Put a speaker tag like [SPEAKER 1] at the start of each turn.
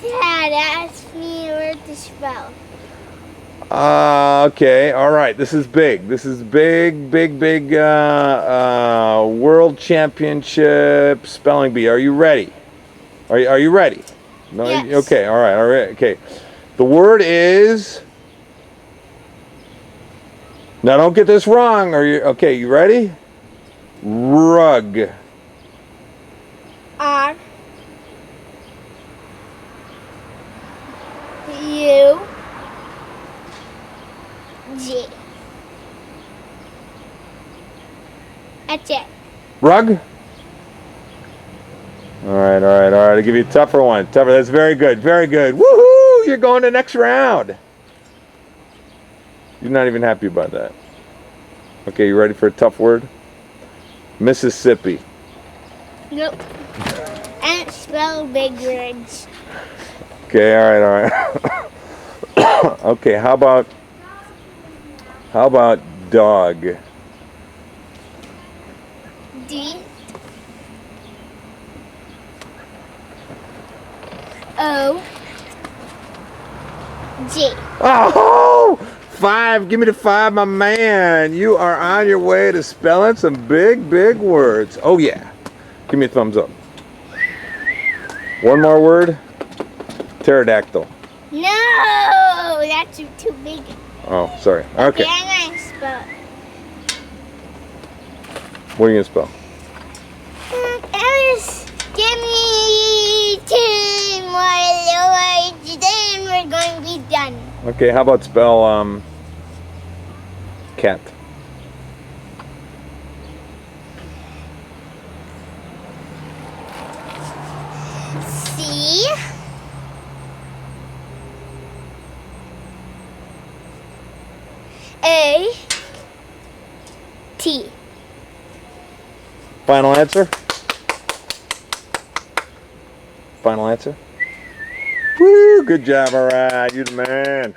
[SPEAKER 1] Dad asked me where to spell.
[SPEAKER 2] Okay, all right. This is big. This is big, big, big world championship spelling bee. Are you ready? Are you ready? No.
[SPEAKER 1] Yes.
[SPEAKER 2] Okay. All right. All right. Okay. The word is. Now don't get this wrong. Are you okay? You ready? Rug.
[SPEAKER 1] R U G. That's it.
[SPEAKER 2] Rug. All right. All right. All right. I'll give you a tougher one. Tougher. That's very good. Very good. Woohoo! You're going to next round. You're not even happy about that. Okay. You ready for a tough word? Mississippi.
[SPEAKER 1] Nope. I don't spell big words.
[SPEAKER 2] Okay, all right, all right. Okay, how about dog?
[SPEAKER 1] D O G.
[SPEAKER 2] Oh, 5. Give me the 5, my man. You are on your way to spelling some big, big words. Oh yeah. Give me a thumbs up. One more word. Pterodactyl.
[SPEAKER 1] No, that's too big.
[SPEAKER 2] Oh, sorry. Okay.
[SPEAKER 1] I'm gonna spell it.
[SPEAKER 2] What are you gonna spell?
[SPEAKER 1] Alice, give me 10 more words, then we're going to be done.
[SPEAKER 2] Okay, how about spell cat?
[SPEAKER 1] C A T.
[SPEAKER 2] Final answer? Final answer? Woo! Good job, all right. You're the man.